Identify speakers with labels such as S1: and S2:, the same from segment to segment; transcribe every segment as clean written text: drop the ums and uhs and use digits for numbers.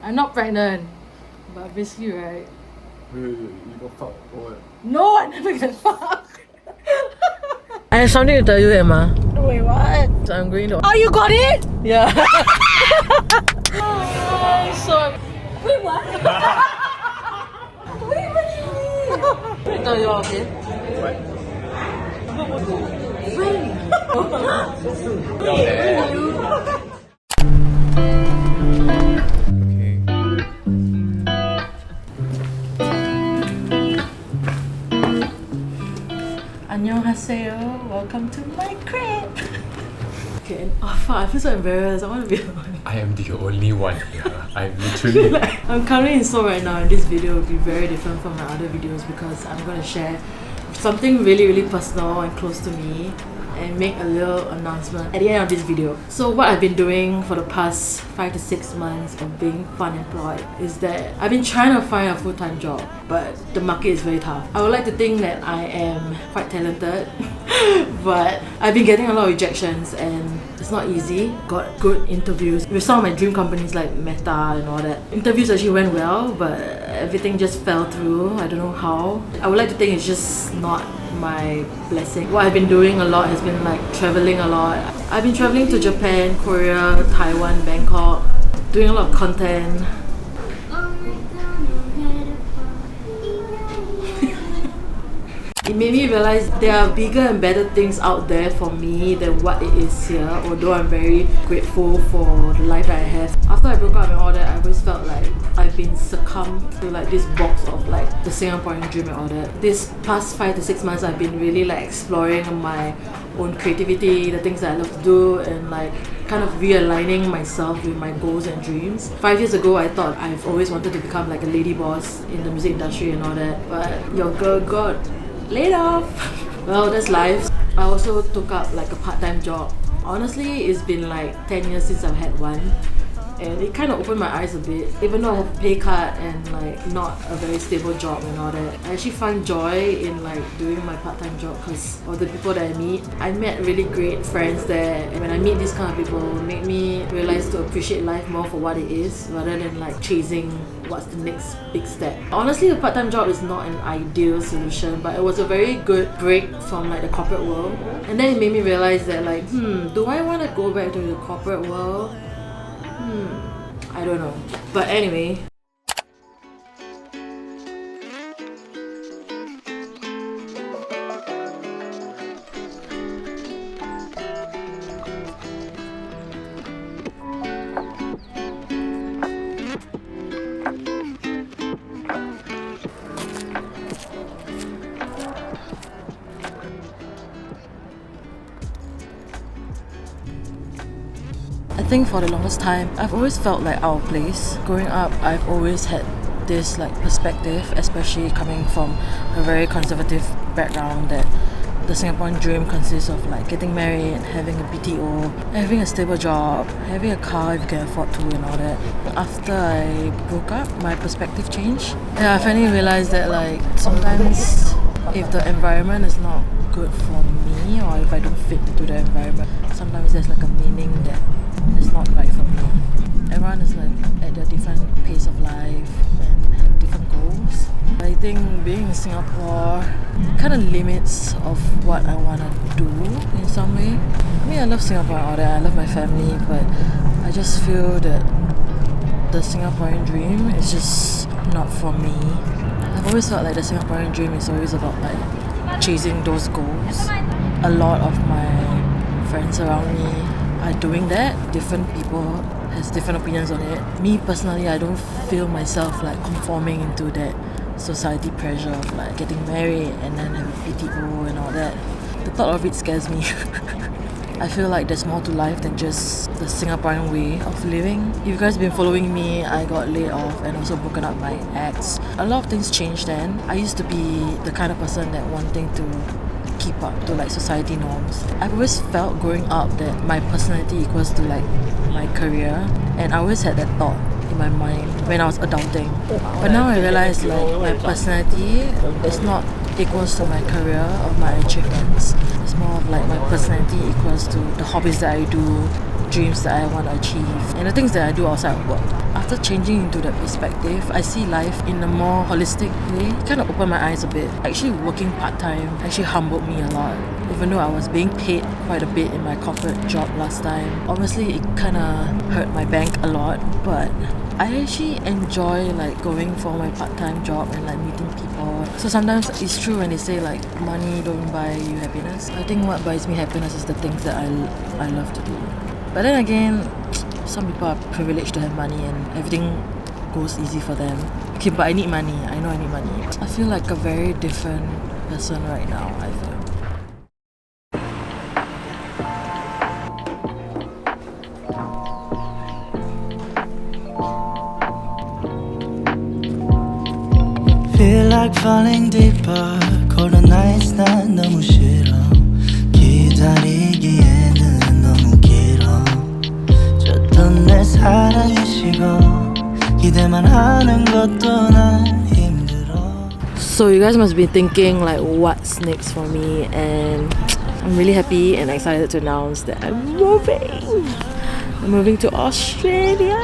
S1: I'm not pregnant, but obviously, right?
S2: Wait, you got fucked or what?
S1: No, I never get fucked. I have something to tell you, Emma.
S3: Wait, what?
S1: So I'm going to.
S3: Oh, you got it?
S1: Yeah.
S3: So, wait, what? Wait, what do you mean?
S1: Let me tell you all, okay?
S2: What?
S1: Annyeonghaseyo, welcome to my crib. Okay, and, oh fuck, I feel so embarrassed. I want to be alone.
S2: I am the only one here. I'm literally
S1: I'm currently in Seoul right now, and this video will be very different from my other videos because I'm going to share something really personal and close to me and make a little announcement at the end of this video. So what I've been doing for the past 5 to 6 months of being funemployed is that I've been trying to find a full-time job, but the market is very tough. I would like to think that I am quite talented but I've been getting a lot of rejections and it's not easy. Got good interviews with some of my dream companies like Meta and all that. Interviews actually went well, but everything just fell through. I don't know how. I would like to think it's just not my blessing. What I've been doing a lot has been like traveling a lot. I've been traveling to Japan, Korea, Taiwan, Bangkok, doing a lot of content. It made me realize there are bigger and better things out there for me than what it is here, although I'm very grateful for the life that I have. After I broke up and all that, I always felt like I've been succumbed to like this box of like the Singaporean dream and all that. This past 5 to 6 months, I've been really like exploring my own creativity, the things that I love to do, and like kind of realigning myself with my goals and dreams. 5 years ago, I thought I've always wanted to become like a lady boss in the music industry and all that, but your girl got laid off. Well, that's life. I also took up like a part-time job. Honestly, it's been like 10 years since I've had one, and it kind of opened my eyes a bit. Even though I have a pay cut and like not a very stable job and all that, I actually find joy in like doing my part-time job because of the people that I meet. I met really great friends there, and when I meet these kind of people, it made me realize to appreciate life more for what it is rather than like chasing what's the next big step. Honestly, the part-time job is not an ideal solution, but it was a very good break from like the corporate world. And then it made me realize that like, do I want to go back to the corporate world? I don't know. But anyway, I think for the longest time, I've always felt like out of place. Growing up, I've always had this like perspective, especially coming from a very conservative background, that the Singaporean dream consists of like getting married, having a BTO, having a stable job, having a car if you can afford to and all that. After I broke up, my perspective changed. Yeah, I finally realized that like sometimes if the environment is not good for me, or if I don't fit into the environment, sometimes there's like a meaning that it's not right for me. Everyone is like at a different pace of life and have different goals. I think being in Singapore kind of limits of what I want to do in some way. I mean, I love Singapore and all that, I love my family, but I just feel that the Singaporean dream is just not for me. I've always felt like the Singaporean dream is always about like chasing those goals. A lot of my friends around me are doing that. Different people has different opinions on it. Me personally, I don't feel myself like conforming into that society pressure of like getting married and then have a PTO and all that. The thought of it scares me. I feel like there's more to life than just the Singaporean way of living. If you guys have been following me, I got laid off and also broken up by ex. A lot of things changed then. I used to be the kind of person that wanting to keep up to like society norms. I've always felt growing up that my personality equals to like my career, and I always had that thought in my mind when I was adulting. But now I realize like my personality is not equals to my career or my achievements. It's more of like my personality equals to the hobbies that I do, dreams that I want to achieve and the things that I do outside of work. After changing into that perspective, I see life in a more holistic way. It kind of opened my eyes a bit. Actually working part-time actually humbled me a lot. Even though I was being paid quite a bit in my corporate job last time, obviously it kind of hurt my bank a lot, but I actually enjoy like going for my part-time job and like meeting people. So sometimes it's true when they say like money don't buy you happiness. I think what buys me happiness is the things that I love to do. But then again, some people are privileged to have money and everything goes easy for them. Okay, but I need money. I know I need money. I feel like a very different person right now, I feel.
S4: Feel like falling deeper. Cold nights 난 너무 싫어. 기다리기에는 너무 길어. 줬던 내 사랑이 식어. 기대만 하는 것도 난 힘들어.
S1: So you guys must be thinking like what's next for me, and I'm really happy and excited to announce that I'm moving. I'm moving to Australia.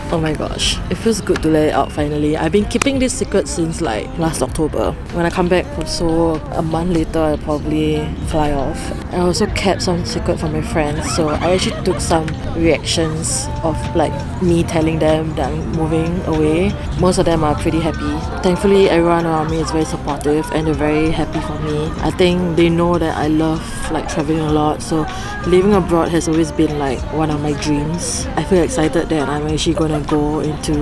S1: Oh my gosh, it feels good to let it out finally. I've been keeping this secret since like last October. When I come back from Seoul, a month later I'll probably fly off. I also kept some secret from my friends, so I actually took some reactions of like me telling them that I'm moving away. Most of them are pretty happy. Thankfully everyone around me is very supportive and they're very happy for me. I think they know that I love like traveling a lot, so living abroad has always been like one of my dreams. I feel excited that I'm actually gonna go into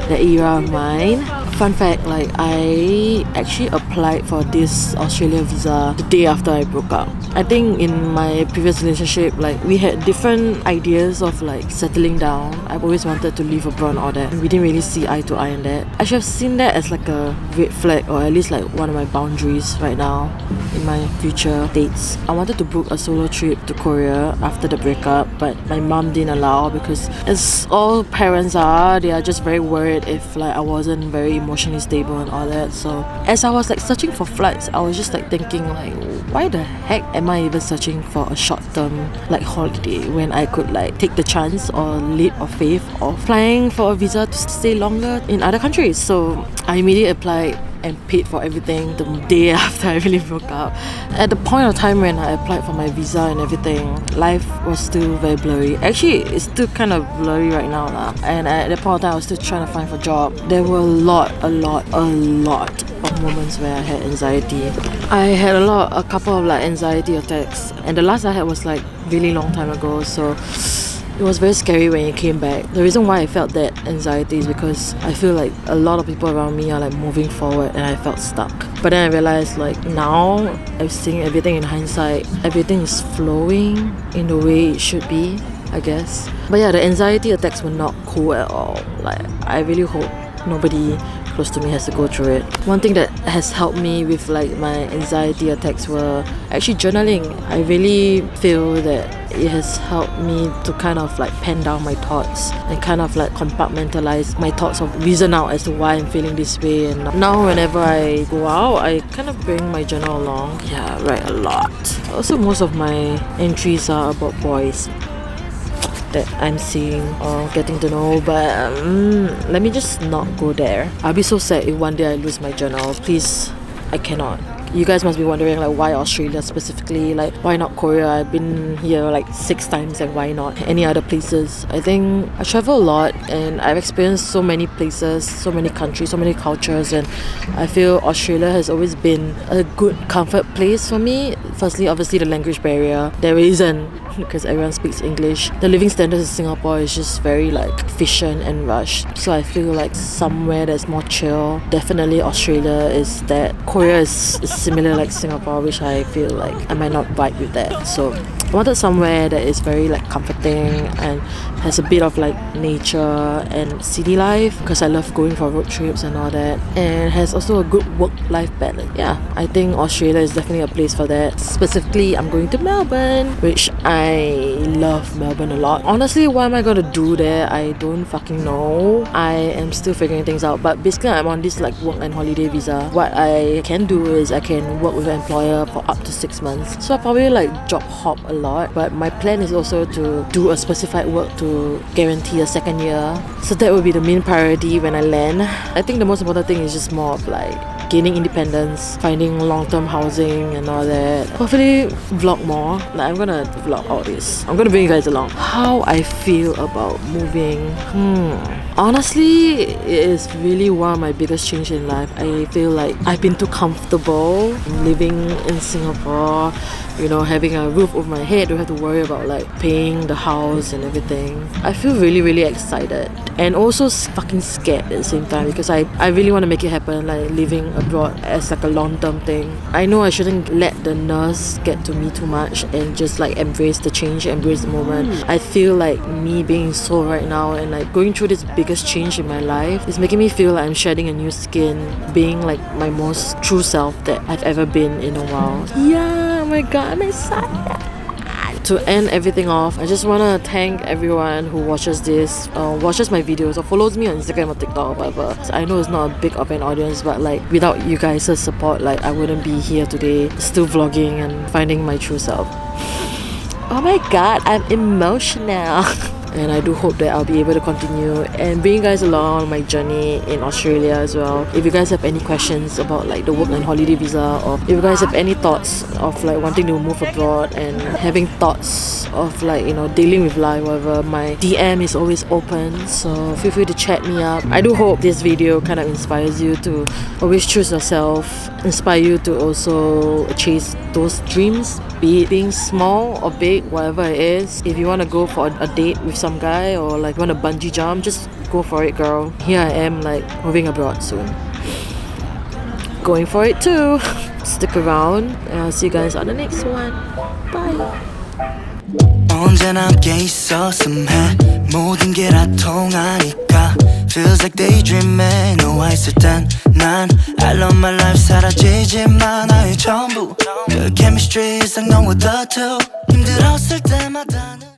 S1: the era of mine. Fun fact, like I actually applied for this Australia visa the day after I broke up. I think in my previous relationship, like we had different ideas of like settling down. I've always wanted to live abroad and all that. We didn't really see eye to eye on that. I should have seen that as like a red flag, or at least like one of my boundaries right now in my future dates. I wanted to book a solo trip to Korea after the breakup, but my mom didn't allow because as all parents are, they are just very worried if like I wasn't very emotionally stable and all that. So as I was like searching for flights, I was just like thinking like, why the heck am I even searching for a short term like holiday when I could like take the chance or leap of faith of flying for a visa to stay longer in other countries. So I immediately applied and paid for everything the day after I really broke up. At the point of time when I applied for my visa and everything, life was still very blurry. Actually, it's still kind of blurry right now lah. And at that point of time, I was still trying to find for a job. There were a lot of moments where I had anxiety. I had a couple of like anxiety attacks, and the last I had was like really long time ago. So it was very scary when it came back. The reason why I felt that anxiety is because I feel like a lot of people around me are like moving forward and I felt stuck. But then I realized like now I'm seeing everything in hindsight. Everything is flowing in the way it should be, I guess. But yeah, the anxiety attacks were not cool at all. Like I really hope nobody close to me has to go through it. One thing that has helped me with like my anxiety attacks were actually journaling. I really feel that it has helped me to kind of like pen down my thoughts and kind of like compartmentalize my thoughts, or reason out as to why I'm feeling this way. And now whenever I go out, I kind of bring my journal along. Yeah, I write a lot. Also, most of my entries are about boys that I'm seeing or getting to know, but let me just not go there. I'll be so sad if one day I lose my journal. Please, I cannot. You guys must be wondering like why Australia specifically, like why not Korea? I've been here like 6 times, and why not any other places? I think I travel a lot and I've experienced so many places, so many countries, so many cultures, and I feel Australia has always been a good comfort place for me. Firstly, obviously the language barrier, there isn't, because everyone speaks English. The living standards in Singapore is just very like efficient and rushed. So I feel like somewhere that's more chill. Definitely Australia is that. Korea is similar like Singapore, which I feel like I might not vibe with that. So I wanted somewhere that is very like comfortable setting and has a bit of like nature and city life because I love going for road trips and all that, and has also a good work-life balance. Yeah, I think Australia is definitely a place for that. Specifically, I'm going to Melbourne, which I love Melbourne a lot. Honestly, what am I gonna do there? I don't fucking know. I am still figuring things out, but basically I'm on this like work and holiday visa. What I can do is I can work with an employer for up to 6 months, so I probably like job hop a lot, but my plan is also to do a specified work to guarantee a second year, so that will be the main priority when I land. I think the most important thing is just more of like gaining independence, finding long-term housing and all that. Hopefully vlog more. Like I'm gonna vlog all this. I'm gonna bring you guys along. How I feel about moving. Honestly, it is really one of my biggest change in life. I feel like I've been too comfortable living in Singapore, you know, having a roof over my head, don't have to worry about like paying the house and everything. I feel really excited and also fucking scared at the same time because I really want to make it happen, like living abroad as like a long-term thing. I know I shouldn't let the nerves get to me too much and just like embrace the change, embrace the moment. I feel like me being Seoul right now and like going through this biggest change in my life is making me feel like I'm shedding a new skin, being like my most true self that I've ever been in a while. Yeah, oh my god, I'm excited. To end everything off, I just want to thank everyone who watches this, watches my videos or follows me on Instagram or TikTok or whatever. So I know it's not a big of an audience, but like without you guys' support, like I wouldn't be here today still vlogging and finding my true self. Oh my god, I'm emotional. And I do hope that I'll be able to continue and bring you guys along on my journey in Australia as well. If you guys have any questions about like the work and holiday visa, or if you guys have any thoughts of like wanting to move abroad and having thoughts of like, you know, dealing with life, whatever, my DM is always open, so feel free to chat me up. I do hope this video kind of inspires you to always choose yourself, inspire you to also chase those dreams, be it being small or big, whatever it is. If you want to go for a date with some guy or like want to bungee jump, just go for it, girl. Here I am like moving abroad soon, going for it too. Stick around and I'll see you guys on the next one. Bye.
S4: 언제나 함께 있었음 해 모든 게 다 통하니까 Feels like daydreaming 너와 있을 땐 난 I love my life 사라지지만 나의 전부 The chemistry is like no other two 힘들었을 때마다